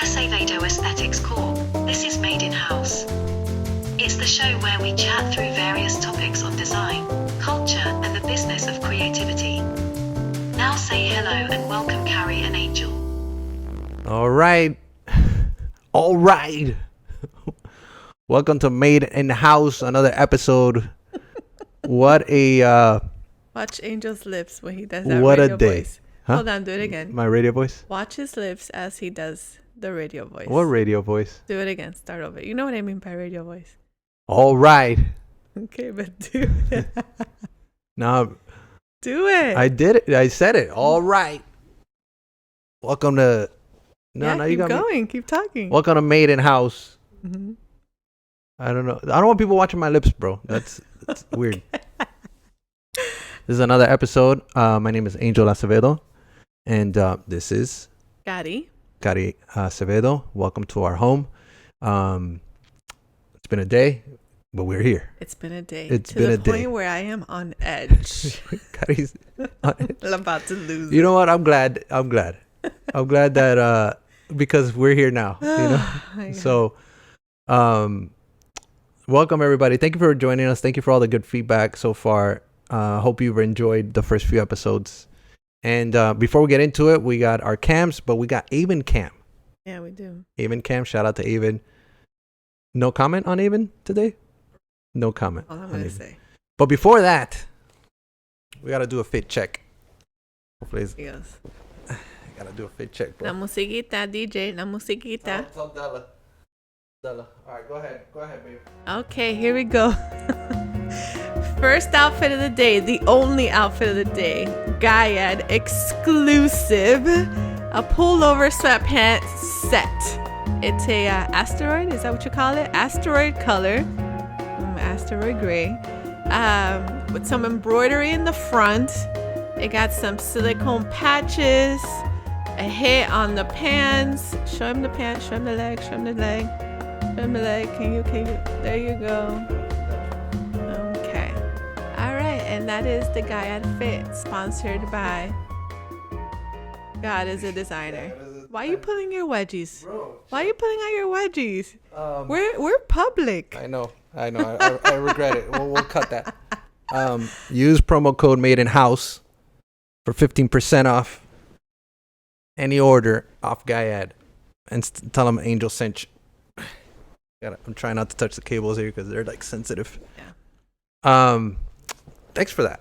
Acevedo Aesthetics Corp. This is Made in House. It's the show where we chat through various topics on design, culture, and the business of creativity. Now say hello and welcome Carrie and Angel. All right. Welcome to Made in House, another episode. What a Watch Angel's lips when he does that what radio a day. voice. Huh? Hold on, do it again. My radio voice? Watch his lips as he does the radio voice. What radio voice? Do it again. Start over. You know what I mean by radio voice. All right. Okay, but do it. No, Do it. I did it. I said it. All right. Welcome to keep going. Keep talking. Welcome to Made in House. Mm-hmm. I don't know. I don't want people watching my lips, bro. That's weird. This is another episode. My name is Angel Acevedo, and this is Karielys Acevedo. Welcome to our home. It's been a day, but we're here. It's been a day. It's to been the a day. point where I am on edge. Kari's- I'm about to lose. you know what? I'm glad. I'm glad that because we're here now. You know. So, welcome everybody. Thank you for joining us. Thank you for all the good feedback so far. Hope you've enjoyed the first few episodes. And before we get into it, we got our cams, but we got Avon Cam. Yeah, we do. Avon Cam, shout out to Avon. No comment on Avon today? No comment. All I'm on going to Avon. say. But before that, we got to do a fit check. Hopefully, Yes. got to do a fit check, bro. La musiquita, DJ. La musiquita. Tell Della. All right, go ahead. Go ahead, baby. Okay, here we go. First outfit of the day, the only outfit of the day, Gaiad exclusive, a pullover sweatpants set. It's a asteroid, is that what you call it? Asteroid color, asteroid gray, with some embroidery in the front. It got some silicone patches, a hit on the pants. Show him the pants, show him the leg, show him the leg. Show him the leg. Can you, there you go. Okay. All right, and that is the Gaiad Fit, sponsored by God is a designer. Why are you pulling your wedgies? Bro, Why are you pulling out your wedgies? We're public. I know. I regret it. We'll cut that. Use promo code Made in House for 15% off any order off Gaiad, and tell them Angel sent you. I'm trying not to touch the cables here because they're like sensitive. Yeah. Thanks for that.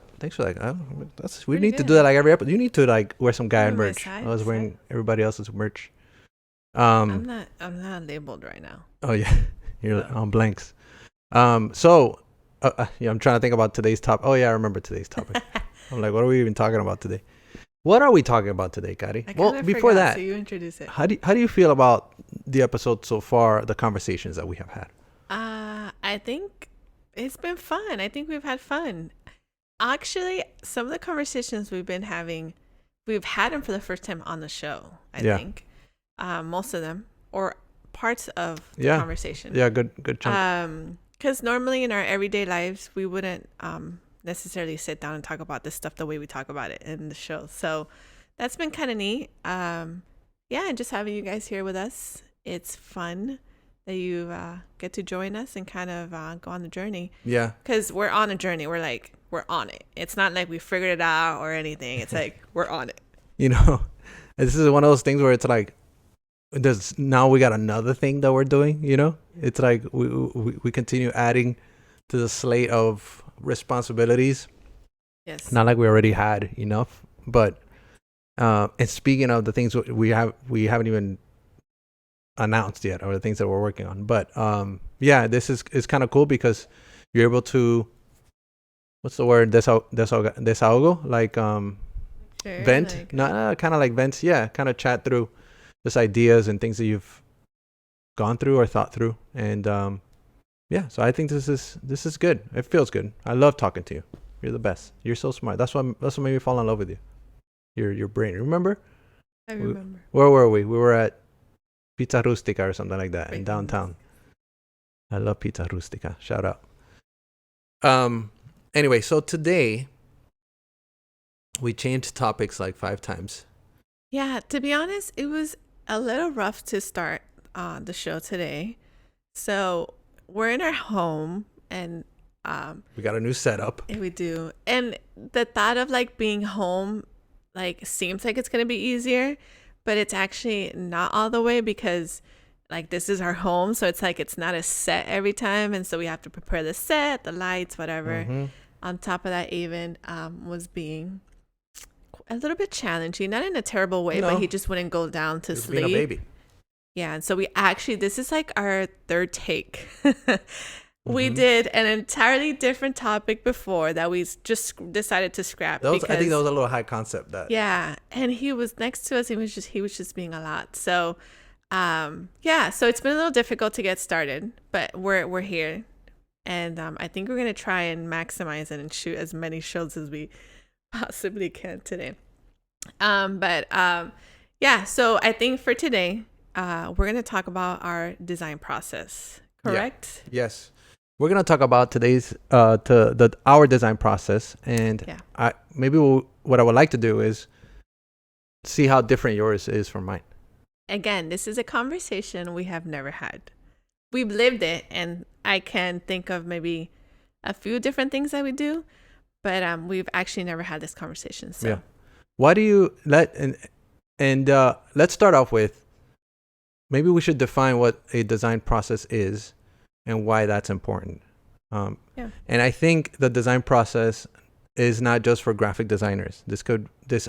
We need to good. do that like every episode. You need to like wear some Gaiad On my merch. side, I was wearing everybody else's merch. I'm not labeled right now. Oh yeah, you're on blanks. So I'm trying to think about today's topic. Oh yeah, I remember today's topic. I'm like, what are we even talking about today? What are we talking about today, Kari? Well, before forgot, that, so you introduce it. how do you feel about the episode so far? The conversations that we have had. I think it's been fun. I think we've had fun. Actually, some of the conversations we've been having, we've had them for the first time on the show. I think most of them or parts of the conversation. Yeah, good chunk. Because normally in our everyday lives, we wouldn't necessarily sit down and talk about this stuff the way we talk about it in the show. So that's been kind of neat. And just having you guys here with us. It's fun that you get to join us and kind of go on the journey. Yeah. Because we're on a journey. We're on it. It's not like we figured it out or anything. It's like we're on it. You know, this is one of those things where it's like, now we got another thing that we're doing. You know, it's like we continue adding to the slate of responsibilities. Yes. Not like we already had enough, but and speaking of the things we haven't even announced yet, or the things that we're working on, but this is kind of cool because you're able to, what's the word, desahogo, like vent, like, kind of like vents, kind of chat through just ideas and things that you've gone through or thought through, and so I think this is good. It feels good. I love talking to you. You're the best. You're so smart. That's what made me fall in love with you. Your brain. Remember? I remember. Where were we? We were at Pizza Rustica or something like that in downtown. I love Pizza Rustica. Shout out. Anyway, so today we changed topics like 5 times. Yeah, to be honest, it was a little rough to start the show today. So we're in our home, and We got a new setup. we do. And the thought of like being home like seems like it's gonna be easier, but it's actually not all the way, because like this is our home, so it's like it's not a set every time, and so we have to prepare the set, the lights, whatever. Mhm. On top of that, even was being a little bit challenging, not in a terrible way, No. but he just wouldn't go down to Just sleep. being a baby. Yeah, and so we actually, this is like our third take. We Mhm. did an entirely different topic before that we just decided to scrap. I think that because, was a little high concept. That yeah, and he was next to us. He was just being a lot. So, yeah, so it's been a little difficult to get started, but we're here, and I think we're gonna try and maximize it and shoot as many shows as we possibly can today. Yeah, so I think for today, we're going to talk about our design process, correct? Yes. We're gonna talk about today's our design process, and Yeah. what I would like to do is see how different yours is from mine. Again, this is a conversation we have never had. We've lived it, and I can think of maybe a few different things that we do, but we've actually never had this conversation. So Yeah. Why do you let's start off with, maybe we should define what a design process is and why that's important. Yeah. And I think the design process is not just for graphic designers.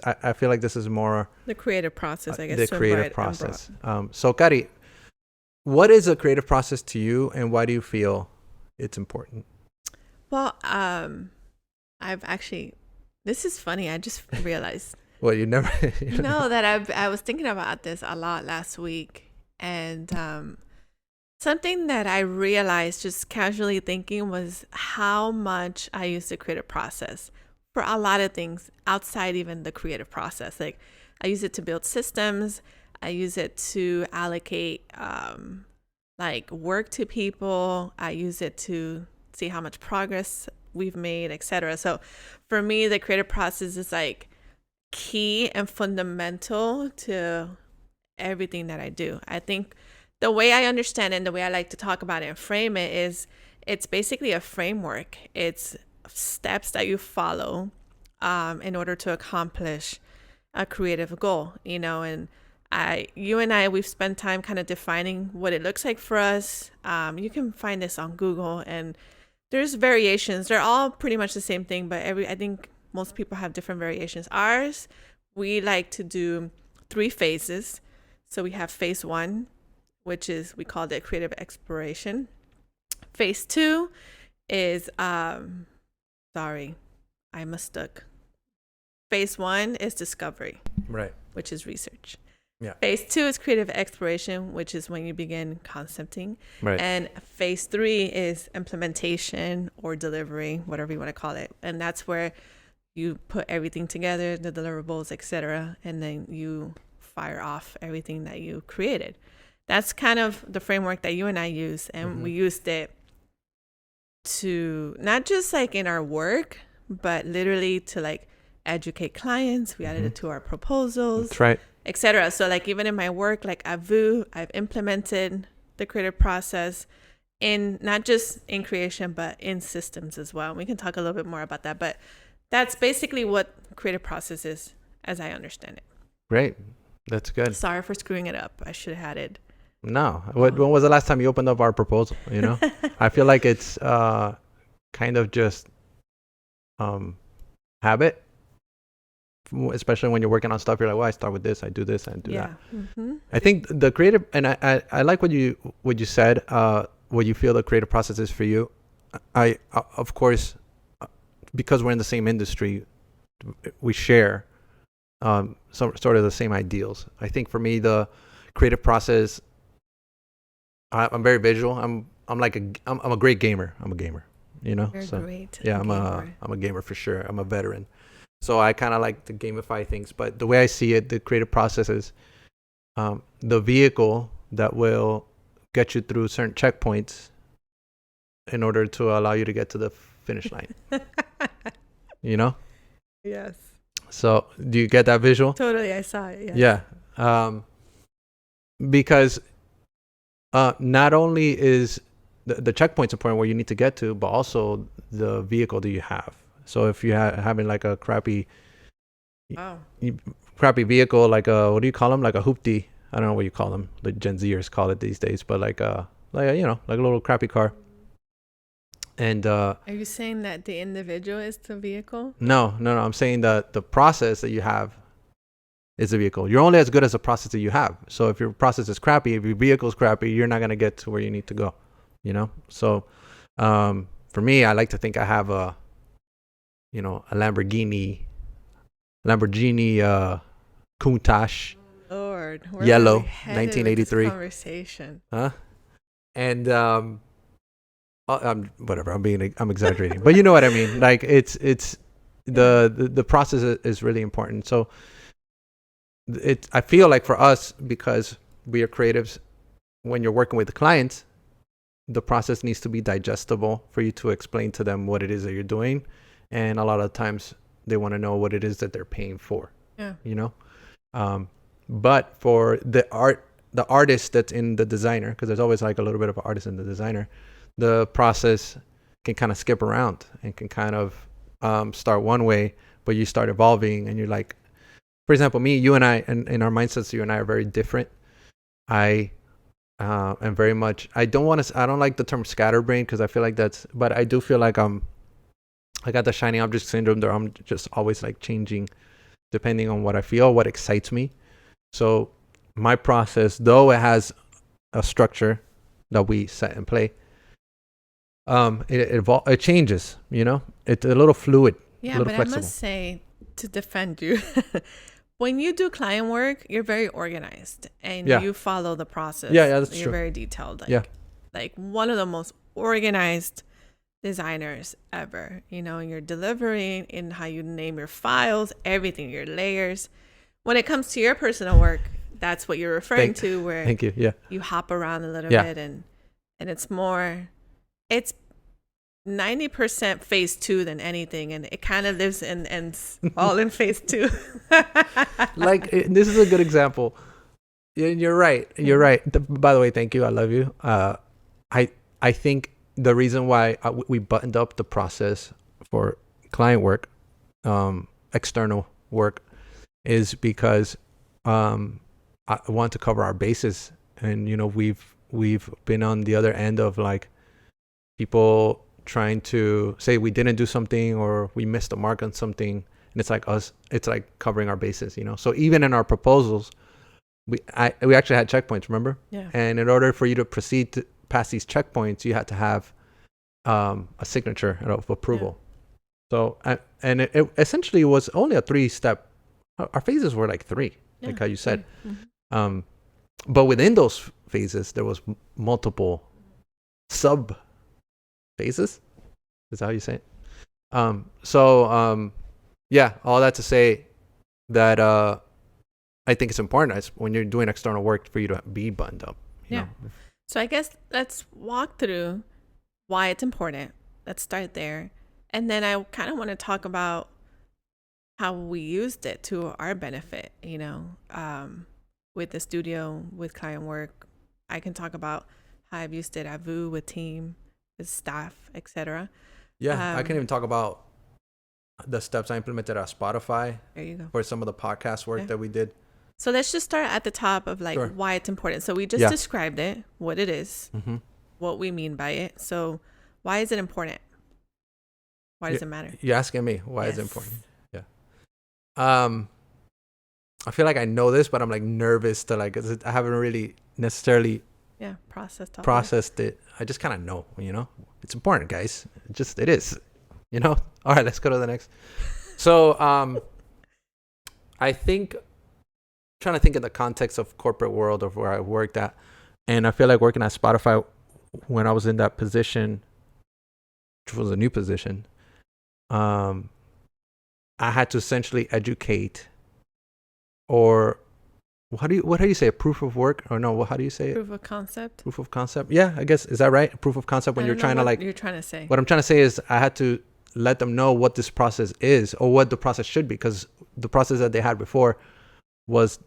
I feel like this is more the creative process, I guess. the to creative embroad- process. So Kari, what is a creative process to you, and why do you feel it's important? Well, I've actually, this is funny. I just realized. Well, you never. No, that I was thinking about this a lot last week, and something that I realized just casually thinking was how much I use the creative process for a lot of things outside even the creative process. Like I use it to build systems. I use it to allocate like work to people. I use it to see how much progress we've made, etc. So for me, the creative process is like key and fundamental to everything that I do. I think the way I understand it and the way I like to talk about it and frame it is it's basically a framework. It's steps that you follow in order to accomplish a creative goal, you know, and you and I, we've spent time kind of defining what it looks like for us. You can find this on Google, and there's variations. They're all pretty much the same thing, but I think most people have different variations. Ours, we like to do 3 phases. So we have phase 1, which is, we called it creative exploration. Phase 2 is, sorry, I mistook. Phase 1 is discovery, Right. which is research. Yeah. Phase 2 is creative exploration, which is when you begin concepting. Right. And phase 3 is implementation or delivery, whatever you want to call it. And that's where you put everything together, the deliverables, etc., and then you fire off everything that you created. That's kind of the framework that you and I use, and we used it to not just like in our work, but literally to like educate clients. We added it to our proposals, That's right. etc. So like even in my work, like at VU, I've implemented the creative process in not just in creation, but in systems as well. We can talk a little bit more about that, but that's basically what creative process is, as I understand it. Great. That's good. Sorry for screwing it up. I should have had it. No. When was the last time you opened up our proposal? You know, I feel like it's kind of just habit, especially when you're working on stuff. You're like, well, I start with this, I do this, and do that. Mm-hmm. I think the creative, and I like what you said. What you feel the creative process is for you. I of course, because we're in the same industry, we share some sort of the same ideals. I think for me, the creative process, I'm very visual. I'm a great gamer. I'm a gamer, you know. You're so great. yeah, I'm a gamer for sure. I'm a veteran, so I kind of like to gamify things. But the way I see it, the creative process is the vehicle that will get you through certain checkpoints in order to allow you to get to the finish line. You know. Yes. So do you get that visual? Totally. I saw it. Yeah. Yeah. because not only is the checkpoints important where you need to get to, but also the vehicle that you have. So if you're having like a crappy vehicle, like a, what do you call them? Like a hoopty. I don't know what you call them. The Gen Zers call it these days, but like a little crappy car. And are you saying that the individual is the vehicle? No. I'm saying that the process that you have is the vehicle. You're only as good as the process that you have. So if your process is crappy, if your vehicle is crappy, you're not gonna get to where you need to go. So for me, I like to think I have a Lamborghini Countach, Lord, yellow, we headed 1983 with this conversation. And whatever. I'm exaggerating, but you know what I mean. Like it's the process is really important. So I feel like for us, because we are creatives, when you're working with the clients, the process needs to be digestible for you to explain to them what it is that you're doing. And a lot of times they want to know what it is that they're paying for. Yeah. But for the artist that's in the designer, because there's always like a little bit of an artist in the designer, the process can kind of skip around and can kind of start one way, but you start evolving and you're like, for example, you and I, and in our mindsets, you and I are very different. I am very much, I don't like the term scatterbrain, because I feel like but I do feel like I got the shiny object syndrome there. I'm just always like changing depending on what I feel, what excites me. So my process, though it has a structure that we set in play, it changes, it's a little fluid, yeah, but flexible. I must say, to defend you, when you do client work, you're very organized and you follow the process. Yeah, that's true. You're very detailed. Like one of the most organized designers ever, and you're delivering in how you name your files, everything, your layers. When it comes to your personal work, that's what you're referring to, where thank you. Yeah, you hop around a little bit, and it's 90% phase 2 than anything, and it kind of lives and all in phase 2. Like this is a good example. You're right. By the way, thank you. I love you. I think the reason why we buttoned up the process for client work, external work, is because I want to cover our bases, and we've been on the other end of like people trying to say we didn't do something or we missed the mark on something, and it's like covering our bases, so even in our proposals, we actually had checkpoints, remember? Yeah. And in order for you to proceed to pass these checkpoints, you had to have a signature of approval. So and it essentially was only a 3-step. Our phases were like 3, like how you said. Mm-hmm. But within those phases, there was multiple sub phases. Is that how you say it? All that to say that I think it's important when you're doing external work for you to be buttoned up. You know? So I guess let's walk through why it's important. Let's start there. And then I kind of want to talk about how we used it to our benefit, with the studio, with client work. I can talk about how I've used it at VU with team, with staff, etc. Yeah, I can even talk about the steps I implemented at Spotify. There you go. For some of the podcast work that we did. So let's just start at the top of why it's important. So we just described it, what it is, what we mean by it. So why is it important? Why does it matter? You're asking me why is it important? Yeah. I feel like I know this, but I'm like nervous to I haven't really necessarily processed it. I just kind of know, it's important, guys. It is, all right, let's go to the next. So, I think, trying to think in the context of corporate world of where I worked at, and I feel like working at Spotify when I was in that position, which was a new position, I had to essentially educate, or what do you say, a proof of work, or no, how do you say it? Proof of concept. Yeah, I guess, is that right? Proof of concept when you're trying to you're trying to say. What I'm trying to say is I had to let them know what this process is or what the process should be, because the process that they had before was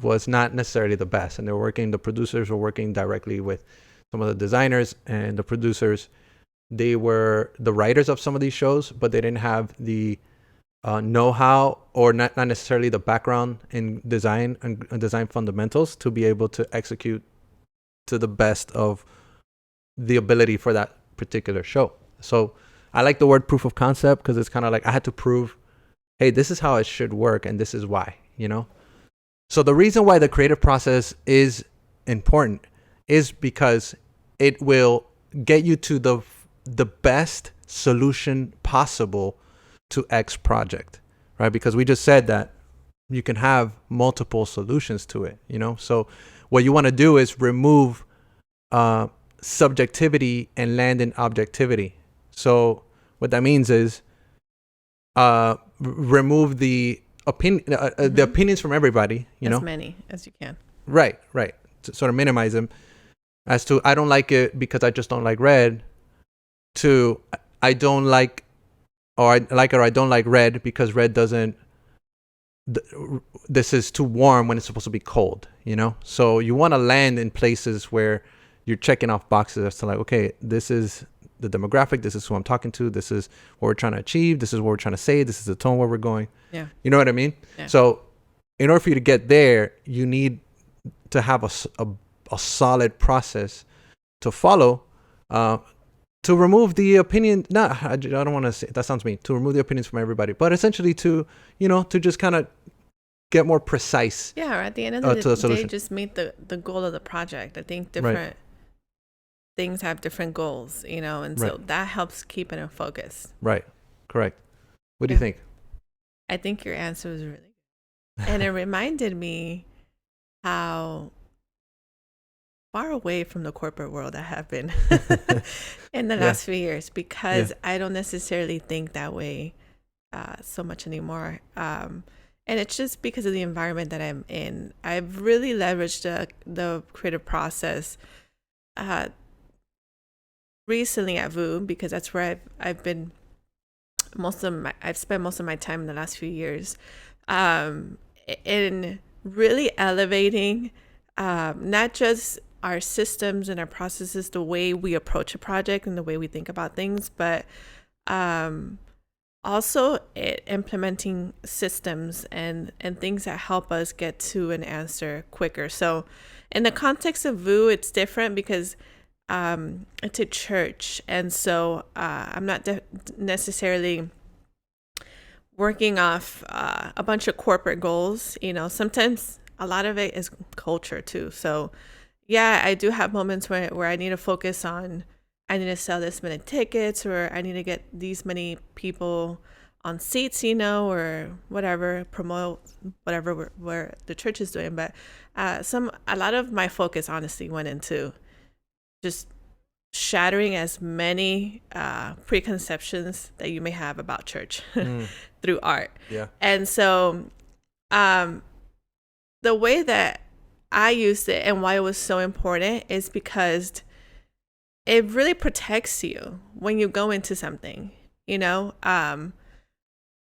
was not necessarily the best, and the producers were working directly with some of the designers, and the producers, they were the writers of some of these shows, but they didn't have the know-how, or not necessarily the background in design and design fundamentals to be able to execute to the best of the ability for that particular show. So I like the word proof of concept, because it's kind of like I had to prove, hey, this is how it should work, and this is why, So the reason why the creative process is important is because it will get you to the best solution possible to X project, right? Because we just said that you can have multiple solutions to it, So what you want to do is remove subjectivity and land in objectivity. So what that means is remove the opinions from everybody, as many as you can. Right. To sort of minimize them. As to, I don't like it because I just don't like red, to I don't like, or I like it or I don't like red because red doesn't, this is too warm when it's supposed to be cold, So you want to land in places where you're checking off boxes as to like, okay, this is the demographic, this is who I'm talking to, this is what we're trying to achieve, this is what we're trying to say, this is the tone where we're going. Yeah. You know what I mean? Yeah. So in order for you to get there, you need to have a solid process to follow, to remove the opinion. I don't want to say, that sounds mean, to remove the opinions from everybody, but essentially to, to just kind of get more precise. Yeah, or at the end of the solution. day, just meet the goal of the project. I think different things have different goals, and so that helps keep it in focus. Right. Correct. What do you think? I think your answer was really good. And it reminded me how far away from the corporate world I have been in the last few years, because I don't necessarily think that way so much anymore. And it's just because of the environment that I'm in. I've really leveraged the creative process recently at VU, because that's where I've been I've spent most of my time in the last few years, in really elevating not just our systems and our processes, the way we approach a project and the way we think about things, but also implementing systems and things that help us get to an answer quicker. So in the context of VU, it's different because it's a church, and so I'm not necessarily working off a bunch of corporate goals. Sometimes a lot of it is culture too. So yeah, I do have moments where I need to focus on, I need to sell this many tickets, or I need to get these many people on seats, or whatever, promote whatever where the church is doing. But a lot of my focus honestly went into just shattering as many preconceptions that you may have about church through art. Yeah. And so the way that I used it and why it was so important is because it really protects you when you go into something, when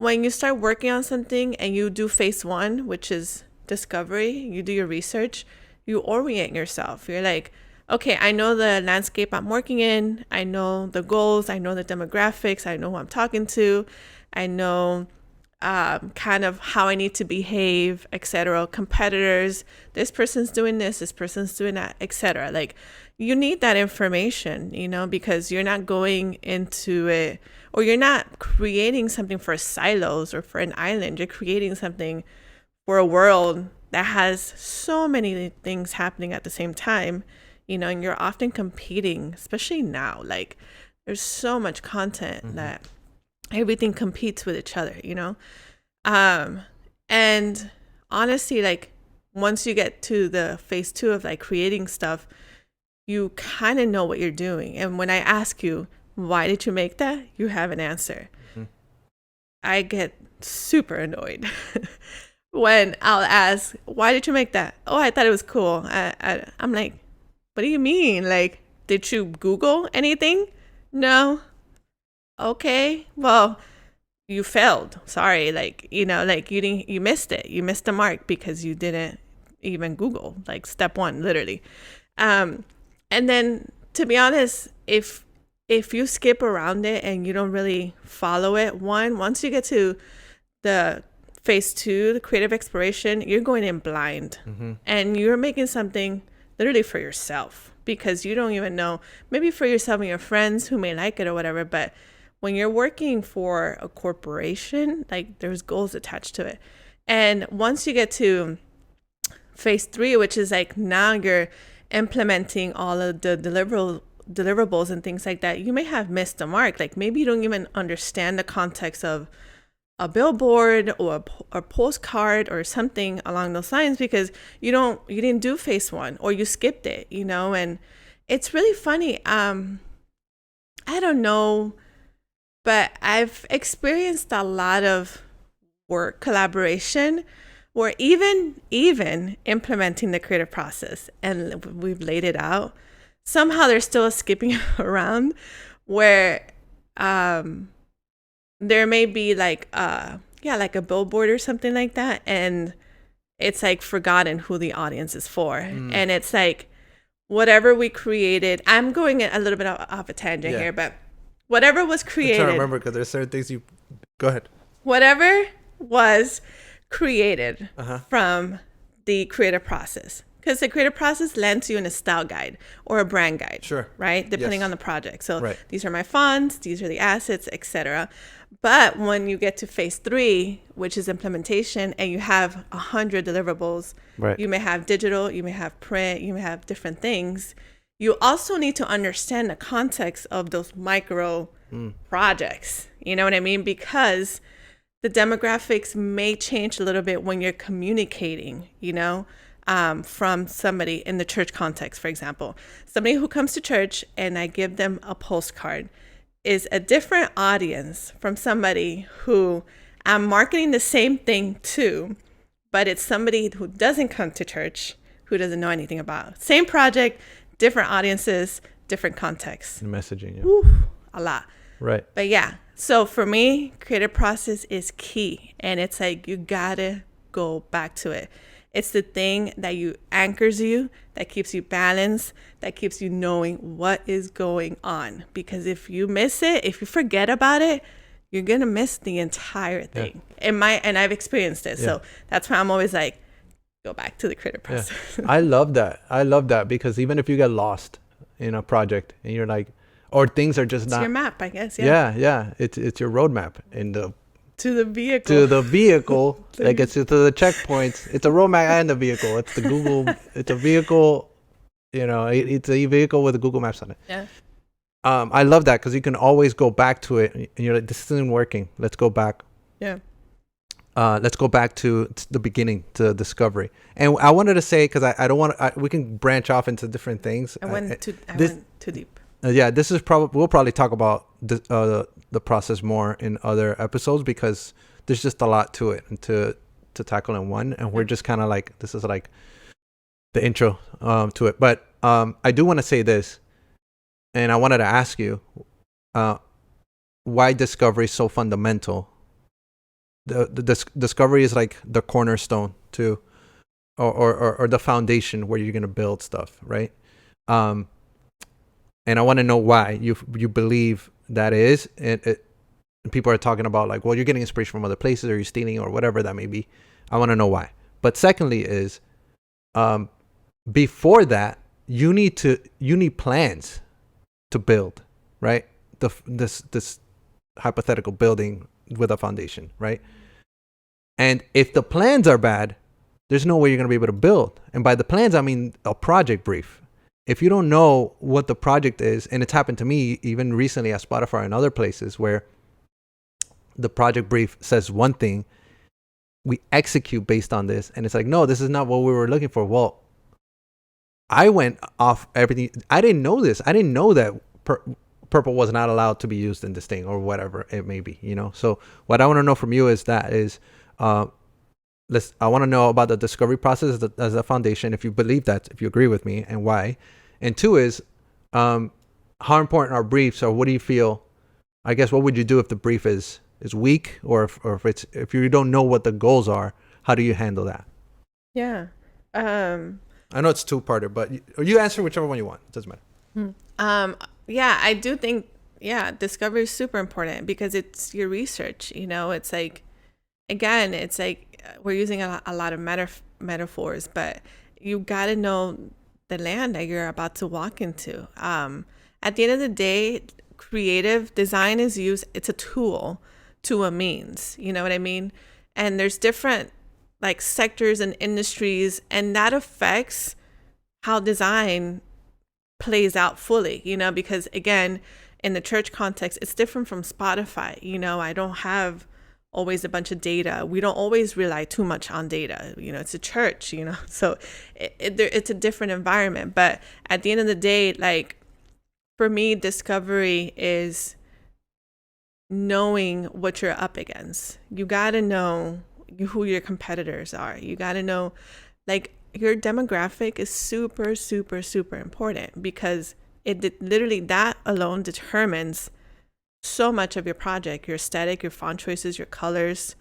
you start working on something and you do phase one, which is discovery, you do your research, you orient yourself. You're like, okay, I know the landscape I'm working in. I know the goals. I know the demographics. I know who I'm talking to. I know kind of how I need to behave, etc. Competitors, this person's doing this person's doing that, etc. Like, you need that information, because you're not going into it, or you're not creating something for silos or for an island. You're creating something for a world that has so many things happening at the same time. And you're often competing, especially now. Like, there's so much content that everything competes with each other, and honestly, like, once you get to the phase two of like creating stuff, you kind of know what you're doing. And when I ask you, why did you make that? You have an answer. I get super annoyed when I'll ask, why did you make that? Oh, I thought it was cool. I'm like, what do you mean? Like, did you Google anything? No. Okay. Well, you failed. Sorry. Like, you missed it. You missed the mark because you didn't even Google, like step one, literally. And then, to be honest, if you skip around it and you don't really follow it, once you get to the phase 2, the creative exploration, you're going in blind, and you're making something literally for yourself, because you don't even know, maybe for yourself and your friends who may like it or whatever, but when you're working for a corporation, like there's goals attached to it. And once you get to phase 3, which is like now you're implementing all of the deliverables and things like that, you may have missed the mark. Like maybe you don't even understand the context of a billboard or a postcard or something along those lines, because you didn't do phase 1, or you skipped it, and it's really funny. I don't know, but I've experienced a lot of work collaboration where even implementing the creative process and we've laid it out, somehow there's still a skipping around where there may be like a billboard or something like that, and it's like forgotten who the audience is for. And it's like whatever we created, I'm going a little bit off a tangent here, but whatever was created, I'm trying to remember, because there's certain things you go ahead. Whatever was created from the creative process, because the creative process lands you in a style guide or a brand guide, right, depending on the project. So these are my fonts, these are the assets, etc. But when you get to phase 3, which is implementation, and you have 100 deliverables, you may have digital, you may have print, you may have different things. You also need to understand the context of those micro projects. You know what I mean? Because the demographics may change a little bit when you're communicating, from somebody in the church context, for example. Somebody who comes to church and I give them a postcard is a different audience from somebody who I'm marketing the same thing to, but it's somebody who doesn't come to church, who doesn't know anything about. Same project, different audiences, different contexts. Messaging, a lot. Right. But yeah, so for me, creative process is key. And it's like, you gotta go back to it. It's the thing that anchors you, that keeps you balanced, that keeps you knowing what is going on. Because if you miss it, if you forget about it, you're gonna miss the entire thing. And I've experienced it. So that's why I'm always like, go back to the creative process. I love that, because even if you get lost in a project and you're like, or things are just it's not your map, I guess. It's your roadmap to the vehicle that gets you to the checkpoints. It's a roadmap and a vehicle. It's the Google. It's a vehicle. It's a vehicle with Google Maps on it. I love that, because you can always go back to it, and you're like, this isn't working. Let's go back. Let's go back to the beginning, to discovery. And I wanted to say, because I don't want to, we can branch off into different things. I went too deep. This is we'll probably talk about the process more in other episodes, because there's just a lot to it and to tackle in one. And we're just kind of like, this is like the intro to it. But I do want to say this, and I wanted to ask you why discovery is so fundamental. The discovery is like the cornerstone to, or the foundation where you're going to build stuff, right? And I want to know why you believe that is. And people are talking about like, well, you're getting inspiration from other places, or you're stealing, or whatever that may be. I want to know why. But secondly is, before that, you need plans to build, right? This hypothetical building with a foundation, right? And if the plans are bad, there's no way you're going to be able to build. And by the plans, I mean a project brief. If you don't know what the project is, and it's happened to me even recently at Spotify and other places, where the project brief says one thing, we execute based on this, and it's like, no, this is not what we were looking for. Well, I went off everything. I didn't know this. I didn't know that purple was not allowed to be used in this thing, or whatever it may be, So what I want to know from you is I want to know about the discovery process as a foundation, if you believe that, if you agree with me, and why. And 2 is, how important are briefs, or what do you feel? I guess, what would you do if the brief is weak, or if you don't know what the goals are? How do you handle that? Yeah. I know it's two-parter, but you answer whichever one you want. It doesn't matter. Yeah, I do think, yeah, discovery is super important because it's your research. It's like, again, it's like we're using a lot of metaphors, but you got to know the land that you're about to walk into. At the end of the day, creative design is used, it's a tool to a means. You know what I mean? And there's different like sectors and industries, and that affects how design plays out fully, because again, in the church context, it's different from Spotify. I don't have always a bunch of data. We don't always rely too much on data. It's a church, so it's a different environment. But at the end of the day, like for me, discovery is knowing what you're up against. You got to know who your competitors are. You got to know, like, your demographic is super, super, super important because literally that alone determines so much of your project, your aesthetic, your font choices, your colors,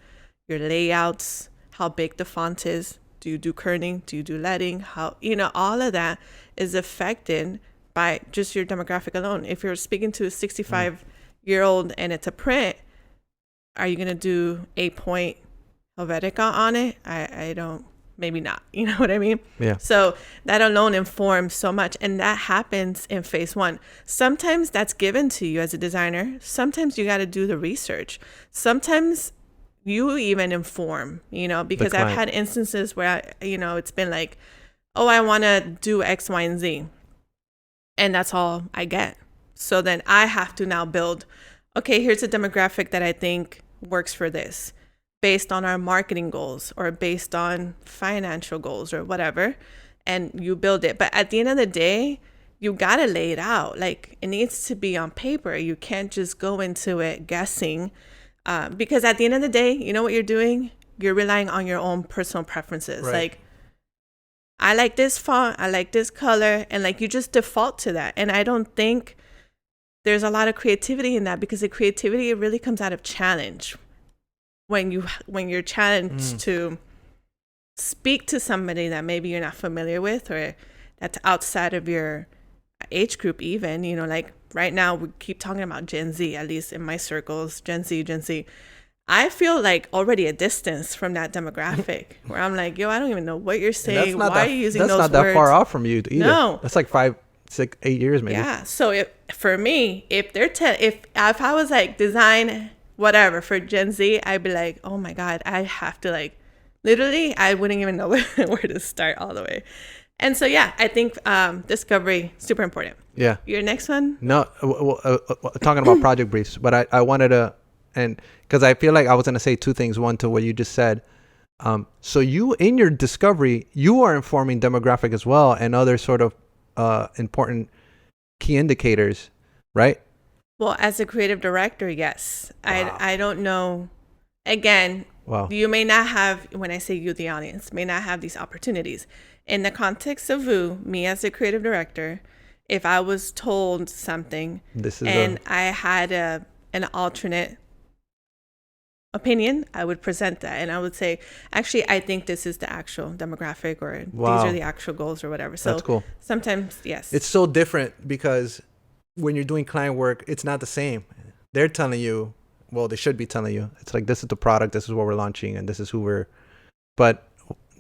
your layouts, how big the font is. Do you do kerning? Do you do leading? All of that is affected by just your demographic alone. If you're speaking to a 65-year-old and it's a print, are you going to do 8-point Helvetica on it? I don't. Maybe not. You know what I mean? Yeah. So that alone informs so much. And that happens in phase one. Sometimes that's given to you as a designer. Sometimes you got to do the research. Sometimes you even inform, because I've had instances where, it's been like, oh, I want to do X, Y, and Z. And that's all I get. So then I have to now build, okay, here's a demographic that I think works for this, based on our marketing goals or based on financial goals or whatever, and you build it. But at the end of the day, you got to lay it out. Like, it needs to be on paper. You can't just go into it guessing, because at the end of the day, you know what you're doing? You're relying on your own personal preferences. Right. Like, I like this font, I like this color, and like you just default to that. And I don't think there's a lot of creativity in that, because the creativity, it really comes out of challenge. When you're challenged to speak to somebody that maybe you're not familiar with, or that's outside of your age group even, like right now we keep talking about Gen Z, at least in my circles, Gen Z. I feel like already a distance from that demographic where I'm like, yo, I don't even know what you're saying. Why are you using those words? That's not that far off from you either. No. That's like 5, 6, 8 years maybe. Yeah. So for me, if I was like design whatever for Gen Z, I'd be like, oh my God, I have to like, literally, I wouldn't even know where to start all the way. And so, yeah, I think discovery, super important. Yeah. Your next one? No, talking about project briefs, but I wanted to, and because I feel like I was going to say two things. One, to what you just said. So you, in your discovery, you are informing demographic as well and other sort of important key indicators, right? Well, as a creative director, yes. Wow. I don't know. Again, wow. You may not have, when I say you, the audience, may not have these opportunities. In the context of VU, me as a creative director, if I was told something I had an alternate opinion, I would present that. And I would say, actually, I think this is the actual demographic, or these are the actual goals or whatever. So that's cool. Sometimes, yes. It's so different because when you're doing client work, it's not the same. They're telling you, well, they should be telling you, it's like, this is the product, this is what we're launching, and this is who we're, but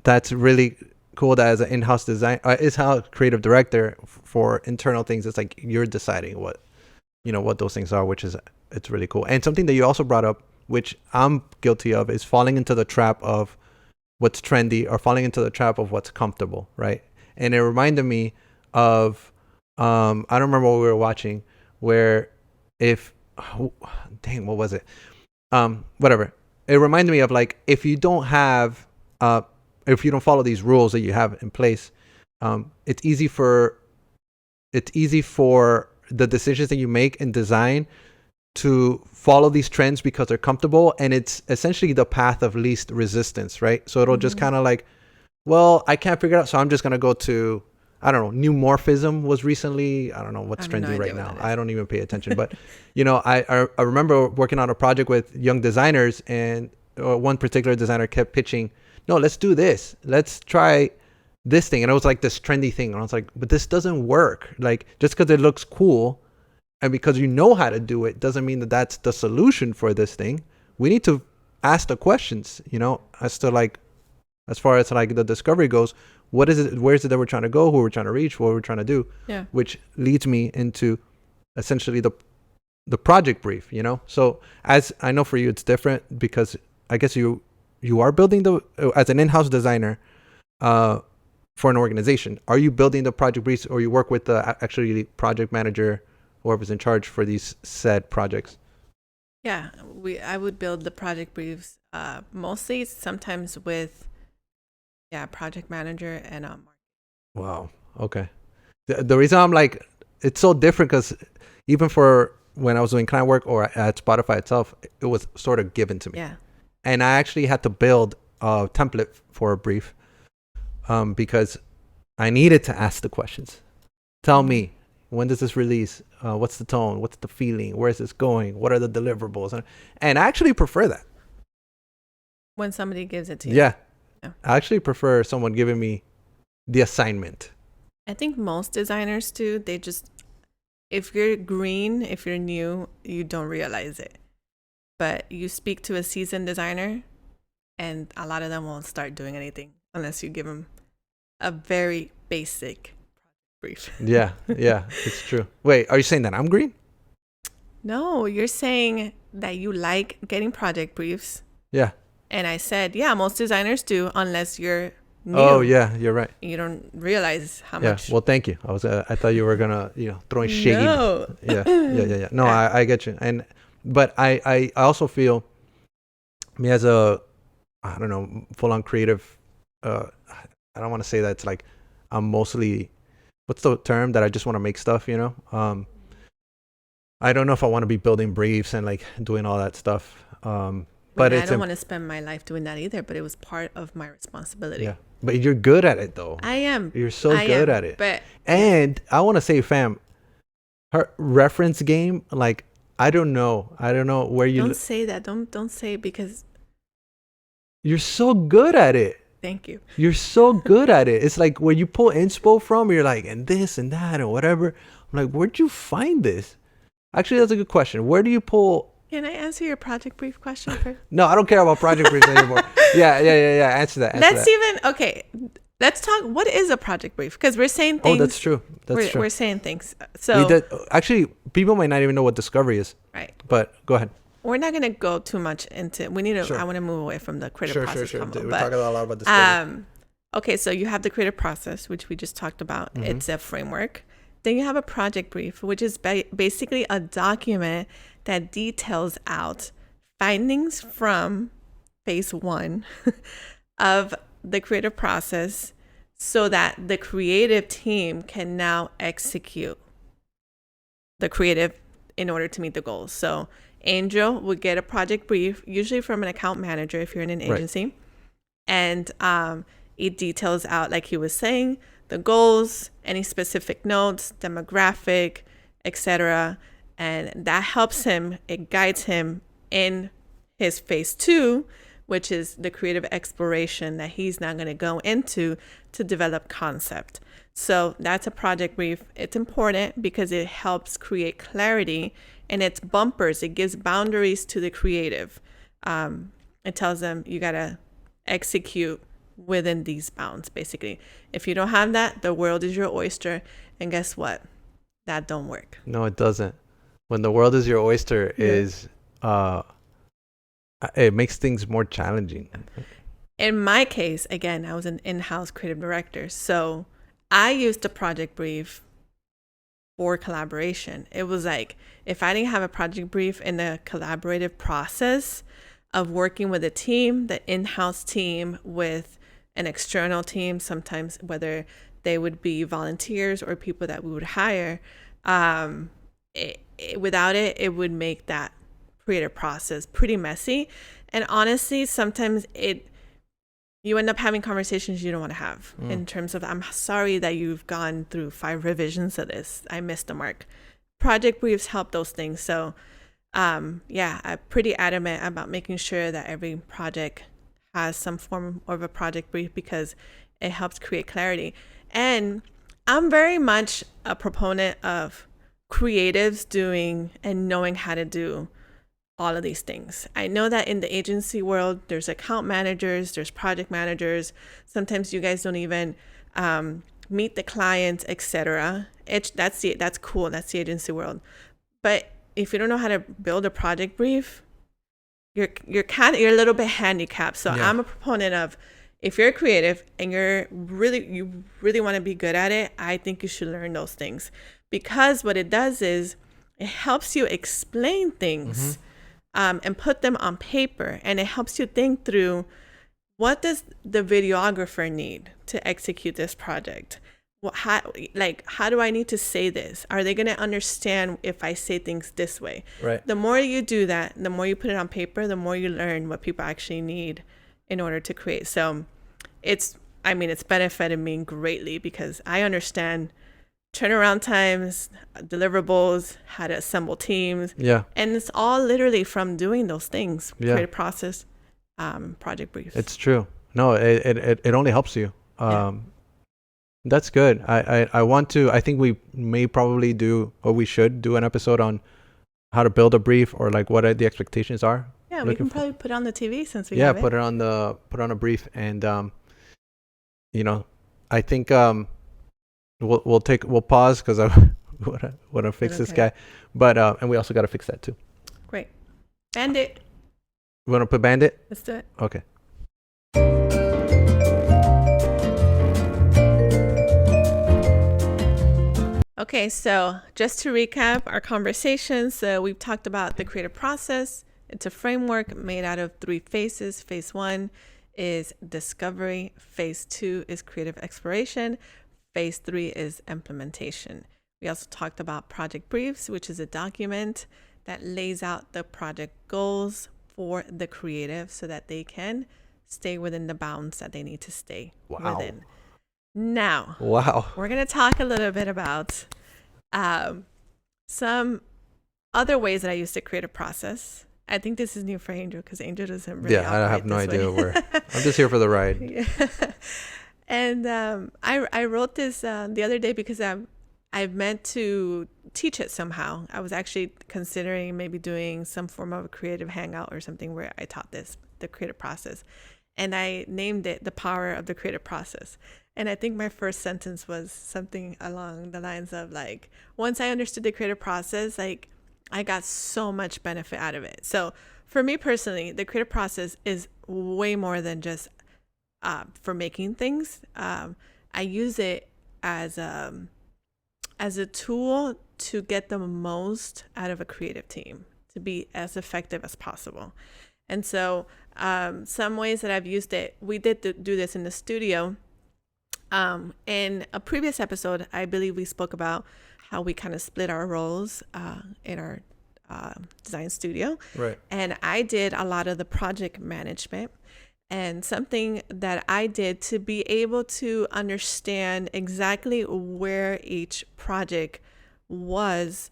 that's really cool that as an in-house design, in-house creative director for internal things, it's like you're deciding what those things are, which is, it's really cool. And something that you also brought up, which I'm guilty of, is falling into the trap of what's trendy or falling into the trap of what's comfortable, right? And it reminded me of, I don't remember what we were watching, where what was it? Whatever. It reminded me of, like, if you don't follow these rules that you have in place, it's easy for the decisions that you make in design to follow these trends because they're comfortable, and it's essentially the path of least resistance, right? So it'll just kind of like, well, I can't figure it out, so I'm just gonna go to, I don't know, new morphism was recently, I don't know what's trendy right now. I don't even pay attention, but I remember working on a project with young designers, and one particular designer kept pitching, no, let's do this. Let's try this thing, and it was like this trendy thing, and I was like, but this doesn't work. Like, just because it looks cool and because you know how to do it doesn't mean that that's the solution for this thing. We need to ask the questions, as to like, as far as like the discovery goes, what is it, where is it that we're trying to go, who we're trying to reach, what we're trying to do. Yeah. Which leads me into essentially the project brief, So as I know for you, it's different because I guess you are building as an in-house designer, for an organization. Are you building the project briefs, or you work with the actually project manager, whoever's in charge for these said projects? Yeah, I would build the project briefs, mostly sometimes with, project manager and Wow. Okay. The reason I'm like, it's so different because even for when I was doing client work or at Spotify itself, it was sort of given to me. Yeah. And I actually had to build a template for a brief, because I needed to ask the questions. Tell me, when does this release? What's the tone? What's the feeling? Where is this going? What are the deliverables? And I actually prefer that. When somebody gives it to you. Yeah. I actually prefer someone giving me the assignment. I think most designers do. They just, if you're green, if you're new, you don't realize it. But you speak to a seasoned designer, and a lot of them won't start doing anything unless you give them a very basic brief. Yeah, it's true. Wait, are you saying that I'm green? No, you're saying that you like getting project briefs. Yeah. And I said, yeah, most designers do, unless you're new. Oh, yeah, you're right. You don't realize how Yeah, much. well, thank you. I thought you were gonna, throwing shade. No. Yeah. No, I get you. But I also feel me as a, I don't know, full on creative. I don't want to say that it's like I'm mostly, what's the term, that I just want to make stuff. I don't know if I want to be building briefs and like doing all that stuff. But I don't want to spend my life doing that either, but it was part of my responsibility. Yeah. But you're good at it though. I am. You're so good at it. But and I want to say, fam, her reference game, like, I don't know where you don't say that. Don't say it, because you're so good at it. Thank you. You're so good at it. It's like where you pull inspo from, you're like, and this and that and whatever. I'm like, where'd you find this? Actually, that's a good question. Where do you pull? Can I answer your project brief question first? No, I don't care about project briefs anymore. Yeah. Answer that. Okay. Let's talk. What is a project brief? Because we're saying things. Oh, that's true. True. We're saying things. So actually, people might not even know what discovery is. Right. But go ahead. We're not going to go too much into. We need to. Sure. I want to move away from the creative process. Sure. Combo, We're talking a lot about discovery. Okay, so you have the creative process, which we just talked about. Mm-hmm. It's a framework. Then you have a project brief, which is basically a document that details out findings from phase 1 of the creative process, so that the creative team can now execute the creative in order to meet the goals. So Angel would get a project brief, usually from an account manager if you're in an agency. Right. And it details out, like he was saying, the goals, any specific notes, demographic, etc. And that helps him, it guides him in his phase 2, which is the creative exploration that he's now going to go into to develop concept. So that's a project brief. It's important because it helps create clarity, and it's bumpers. It gives boundaries to the creative. It tells them you got to execute within these bounds, basically. If you don't have that, the world is your oyster. And guess what? That don't work. No, it doesn't. When the world is your oyster, it makes things more challenging. In my case, again, I was an in-house creative director. So I used a project brief for collaboration. It was like, if I didn't have a project brief in the collaborative process of working with a team, the in-house team with an external team, sometimes whether they would be volunteers or people that we would hire, without it, it would make that creative process pretty messy. And honestly, sometimes you end up having conversations you don't want to have in terms of, I'm sorry that you've gone through 5 revisions of this. I missed the mark. Project briefs help those things. So I'm pretty adamant about making sure that every project has some form of a project brief, because It helps create clarity. And I'm very much a proponent of creatives doing and knowing how to do all of these things. I know that in the agency world, there's account managers, there's project managers. Sometimes you guys don't even meet the clients, etc. That's cool. That's the agency world. But if you don't know how to build a project brief, you're a little bit handicapped. So Yeah. I'm a proponent of, if you're creative and you really want to be good at it, I think you should learn those things, because what it does is it helps you explain things and put them on paper, and it helps you think through, what does the videographer need to execute this project? How do I need to say this? Are they going to understand if I say things this way? Right. The more you do that, the more you put it on paper, the more you learn what people actually need in order to create. So it's benefited me greatly, because I understand turnaround times, deliverables, how to assemble teams. Yeah. And it's all literally from doing those things. Yeah. Creative process, project briefs. It's true. No, it only helps you. That's good. I think we may probably do, or we should do, an episode on how to build a brief, or like what the expectations are. Yeah, we can probably put it on the TV since we have it. put on a brief, and I think we'll pause, because I want to fix this guy, but and we also got to fix that too. Great. Bandit. You want to put Bandit? Let's do it. Okay. Okay, so just to recap our conversations, we've talked about the creative process. It's a framework made out of 3 phases. Phase 1 is discovery. Phase 2 is creative exploration. Phase 3 is implementation. We also talked about project briefs, which is a document that lays out the project goals for the creative so that they can stay within the bounds that they need to stay within. Now, we're going to talk a little bit about some other ways that I use to create a process. I think this is new for Angel, because Angel doesn't really I have no idea way. where. I'm just here for the ride. Yeah. And I wrote this the other day because I meant to teach it somehow. I was actually considering maybe doing some form of a creative hangout or something where I taught the creative process. And I named it The Power of the Creative Process. And I think my first sentence was something along the lines of, like, once I understood the creative process, like, I got so much benefit out of it. So for me personally, the creative process is way more than just for making things. I use it as a tool to get the most out of a creative team, to be as effective as possible. And so some ways that I've used it, we did do this in the studio. In a previous episode, I believe we spoke about how we kind of split our roles in our design studio. Right. And I did a lot of the project management. And something that I did to be able to understand exactly where each project was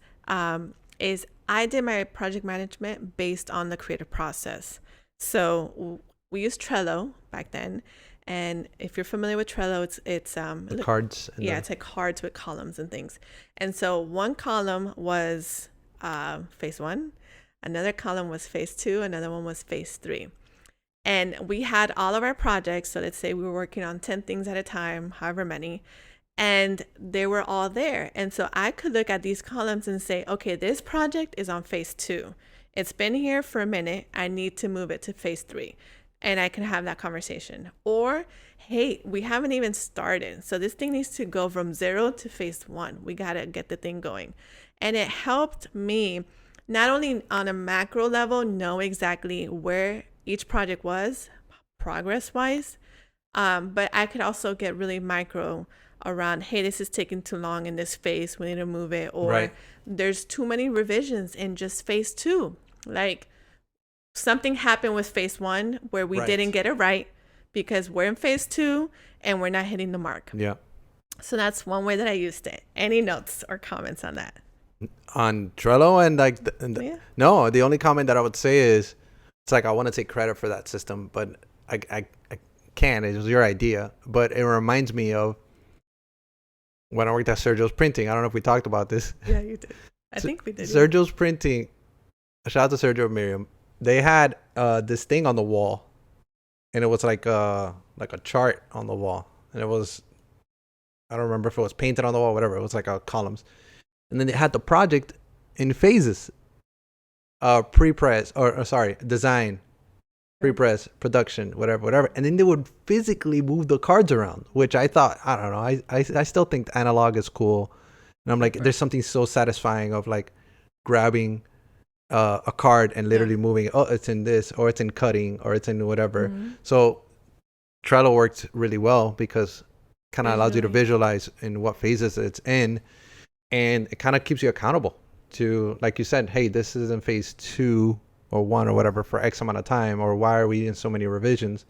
is I did my project management based on the creative process. So we used Trello back then. And if you're familiar with Trello, it's the cards. It's like cards with columns and things. And so one column was phase 1, another column was phase 2, another one was phase 3. And we had all of our projects. So let's say we were working on 10 things at a time, however many, and they were all there. And so I could look at these columns and say, okay, this project is on phase 2. It's been here for a minute. I need to move it to phase 3. And I can have that conversation. Or, hey, we haven't even started. So this thing needs to go from 0 to phase 1. We got to get the thing going. And it helped me not only on a macro level know exactly where each project was progress-wise, but I could also get really micro around, hey, this is taking too long in this phase. We need to move it. Or there's too many revisions in just phase 2. Like, something happened with phase 1 where we didn't get it right because we're in phase 2 and we're not hitting the mark. Yeah. So that's one way that I used it. Any notes or comments on that? On Trello and like, no, the only comment that I would say is, it's like, I want to take credit for that system, but I can. It was your idea, but it reminds me of when I worked at Sergio's Printing. I don't know if we talked about this. Yeah, you did. I think we did. Sergio's Printing. Shout out to Sergio and Miriam. They had this thing on the wall, and it was like a chart on the wall, and it was, I don't remember if it was painted on the wall, whatever. It was like columns, and then they had the project in phases. Pre-press or sorry, design, pre-press, production, whatever, and then they would physically move the cards around, which I thought, I don't know, I still think analog is cool, and I'm like, there's something so satisfying of like grabbing a card and literally moving it. Oh, it's in this, or it's in cutting, or it's in whatever. So Trello worked really well because kind of allows you to visualize in what phases it's in, and it kind of keeps you accountable to, like you said, hey, this is in phase 2 or 1 or whatever for X amount of time, or why are we in so many revisions?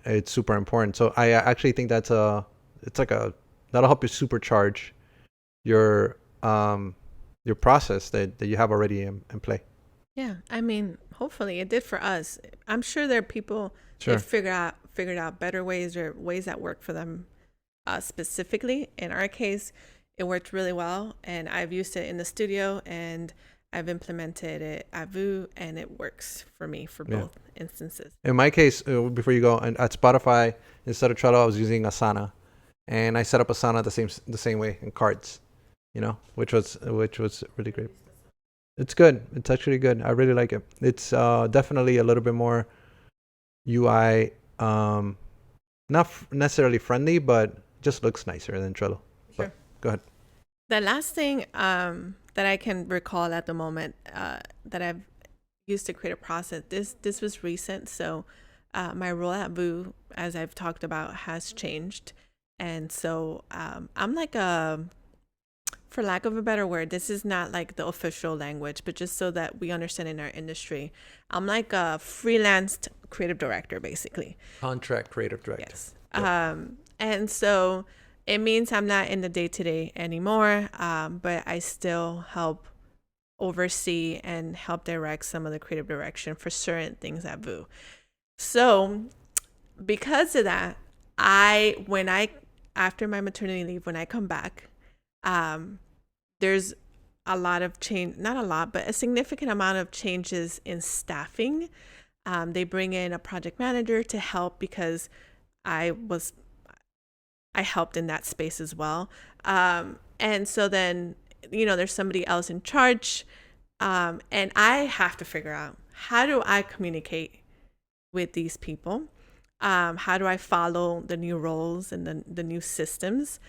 It's super important. So I actually think that's that'll help you supercharge your process that you have already in play. Yeah, I mean, hopefully it did for us. I'm sure there are people that figured out better ways or ways that work for them specifically. In our case, it worked really well, and I've used it in the studio, and I've implemented it at Vue, and it works for me for both instances. In my case, before you go, and at Spotify, instead of Trello, I was using Asana, and I set up Asana the same way in cards, which was really great. It's good. It's actually good. I really like it. It's definitely a little bit more UI, not necessarily friendly, but just looks nicer than Trello. Sure. Go ahead. The last thing that I can recall at the moment that I've used to create a process, this was recent. So my role at Vue, as I've talked about, has changed. And so I'm like for lack of a better word, this is not like the official language, but just so that we understand in our industry, I'm like a freelanced creative director, basically. Contract creative director. Yes. Yep. And so it means I'm not in the day-to-day anymore, but I still help oversee and help direct some of the creative direction for certain things at Vue. So because of that, after my maternity leave, when I come back, there's a lot of change, not a lot, but a significant amount of changes in staffing. They bring in a project manager to help because I helped in that space as well. And so then, there's somebody else in charge. And I have to figure out, how do I communicate with these people? How do I follow the new roles and the new systems?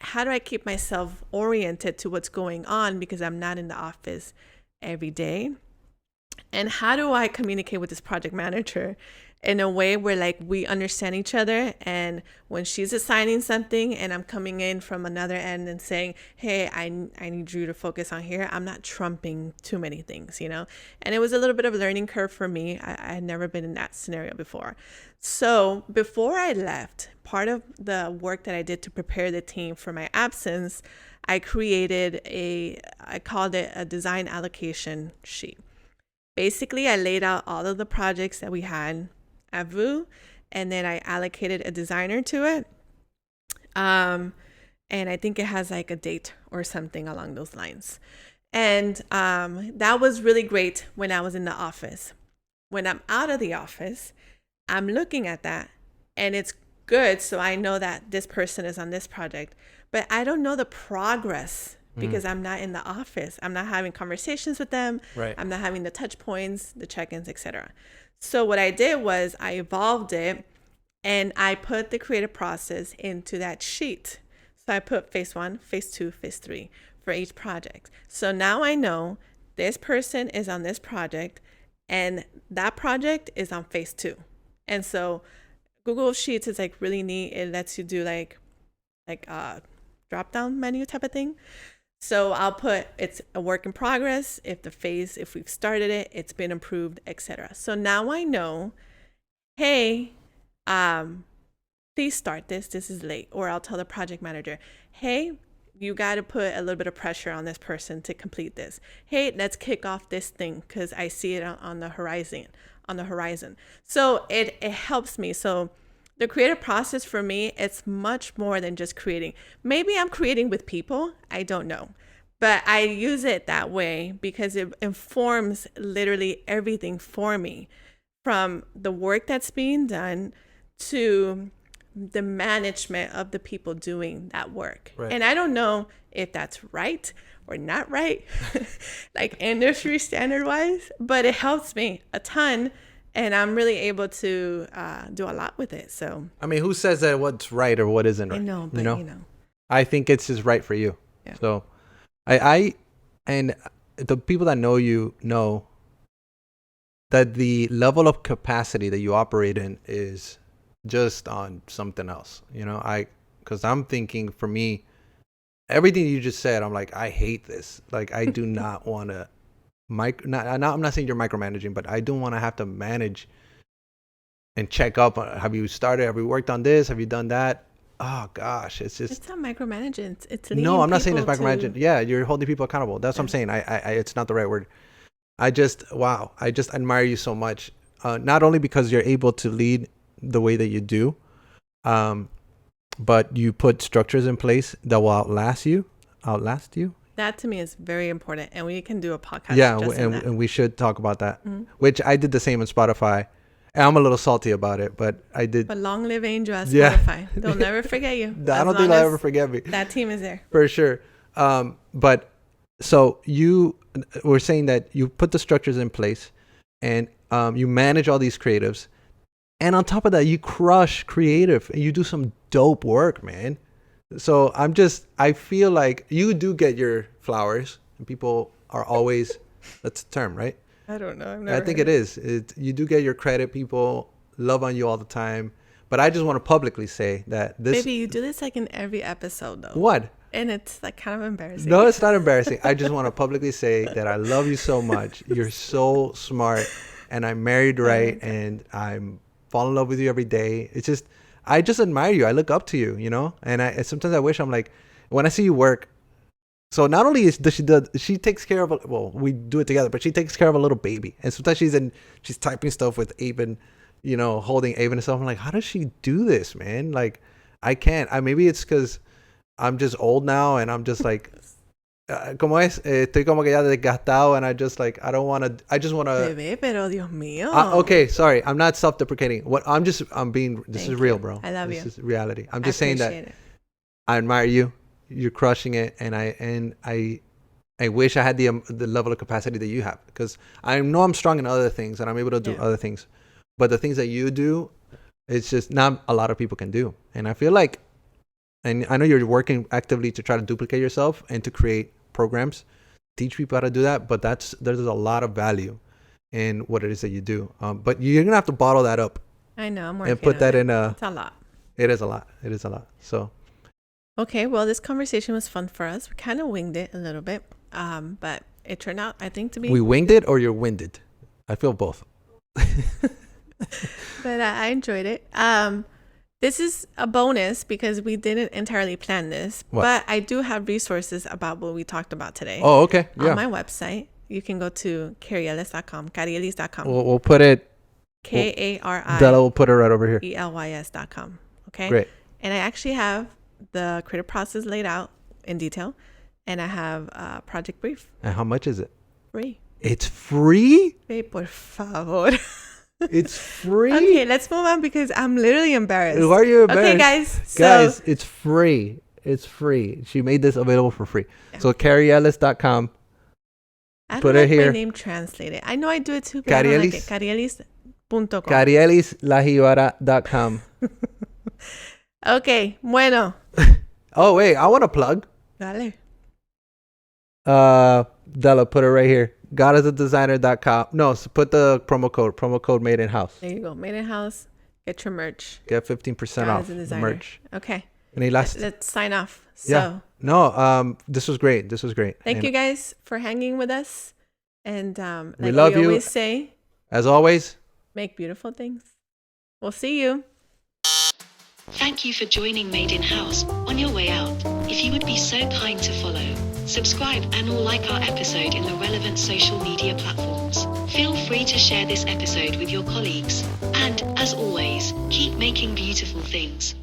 How do I keep myself oriented to what's going on because I'm not in the office every day? And how do I communicate with this project manager in a way where like we understand each other, and when she's assigning something and I'm coming in from another end and saying, hey, I need you to focus on here, I'm not trumping too many things, And it was a little bit of a learning curve for me. I had never been in that scenario before. So before I left, part of the work that I did to prepare the team for my absence, I created I called it a design allocation sheet. Basically, I laid out all of the projects that we had at Vue, and then I allocated a designer to it. And I think it has like a date or something along those lines. And that was really great when I was in the office. When I'm out of the office, I'm looking at that, and it's good. So I know that this person is on this project, but I don't know the progress because I'm not in the office. I'm not having conversations with them. Right. I'm not having the touch points, the check-ins, etc. So what I did was I evolved it, and I put the creative process into that sheet. So I put phase 1, phase 2, phase 3 for each project. So now I know this person is on this project, and that project is on phase 2. And so Google Sheets is like really neat. It lets you do like a drop down menu type of thing. So I'll put it's a work in progress. If we've started it, it's been approved, etc. So now I know, hey, please start this. This is late. Or I'll tell the project manager, hey, you got to put a little bit of pressure on this person to complete this. Hey, let's kick off this thing because I see it on the horizon. on the horizon. So it helps me. So the creative process for me, it's much more than just creating. Maybe I'm creating with people. I don't know. But I use it that way because it informs literally everything for me, from the work that's being done to the management of the people doing that work. Right. And I don't know if that's right or not right, like industry standard wise, but it helps me a ton. And I'm really able to do a lot with it. So I mean, who says that what's right or what isn't right? I know, but you know. I think it's just right for you. Yeah. So I and the people that know you know that the level of capacity that you operate in is just on something else. Because I'm thinking, for me, everything you just said, I'm like, I hate this. Like, I do not want to I'm not saying you're micromanaging, but I don't want to have to manage and check up. Have you started? Have you worked on this? Have you done that? Oh gosh, it's not micromanaging. It's no, I'm not saying it's micromanaging. Yeah, you're holding people accountable. That's what I'm saying. I it's not the right word. I just admire you so much. Not only because you're able to lead the way that you do, but you put structures in place that will outlast you. That to me is very important, and we can do a podcast. Yeah, and we should talk about that. Mm-hmm. Which I did the same in Spotify. And I'm a little salty about it, but I did. But long live Angel at Spotify. Yeah. They'll never forget you. I don't think they'll ever forget me. That team is there. For sure. But so you were saying that you put the structures in place and you manage all these creatives. And on top of that, you crush creative and you do some dope work, man. So I feel like you do get your flowers, and people are always, that's the term, right? I don't know. I think it is. You do get your credit. People love on you all the time. But I just want to publicly say that this... Baby, you do this like in every episode, though. What? And it's like kind of embarrassing. No, it's not embarrassing. I just want to publicly say that I love you so much. You're so smart. And I'm married right. Okay. And I'm fall in love with you every day. It's just... I just admire you. I look up to you, And sometimes I wish, I'm like... When I see you work... So not only she takes care of we do it together, but she takes care of a little baby, and sometimes she's typing stuff with Aben, holding Aben and stuff. I'm like, how does she do this, man? Like, I can't. Maybe it's because I'm just old now, and I'm just like, como es? Estoy como que ya desgastado, and I just like I don't want to. I just want to. Bebé, pero Dios mío. Okay, sorry, I'm not self-deprecating. I'm being. This is real, bro. I love you. This is reality. I'm just saying that I admire you. You're crushing it, and I wish I had the level of capacity that you have, because I know I'm strong in other things and I'm able to do other things, but the things that you do, it's just not a lot of people can do. And I feel like, and I know you're working actively to try to duplicate yourself and to create programs, teach people how to do that, but there's a lot of value in what it is that you do. But you're gonna have to bottle that up. I know, I'm working and put that in it's a lot. It is a lot. So. Okay, well, this conversation was fun for us. We kind of winged it a little bit, but it turned out, I think, to be... We winged it, or you're winded? I feel both. But I enjoyed it. This is a bonus because we didn't entirely plan this, but I do have resources about what we talked about today. Oh, okay. Yeah. On my website. You can go to Karielys.com, Karielys.com. We'll put it... Kari. Della will put it right over here. ELYS.com. Okay? Great. And I actually have the creative process laid out in detail, and I have a project brief. And how much is it? Free. It's free? Por favor. It's free? Okay, let's move on because I'm literally embarrassed. Why are you embarrassed? Okay, guys. Guys, it's free. It's free. She made this available for free. Yeah. So Karielys.com. I don't like my name translated. I know I do it too, but I don't like it. Karielys.com. KarielysLaJibara.com. Okay, bueno. Oh, wait, I want to plug. Dale. Della, put it right here. GodIsADesigner.com. No, so put the promo code Made in House. There you go. Made in House. Get your merch. Get 15% off the merch. Okay. Let's sign off. Yeah. No, this was great. Thank you guys for hanging with us. And like we love you. Always say, as always, make beautiful things. We'll see you. Thank you for joining Made in House. On your way out, if you would be so kind to follow, subscribe and or like our episode in the relevant social media platforms. Feel free to share this episode with your colleagues. And, as always, keep making beautiful things.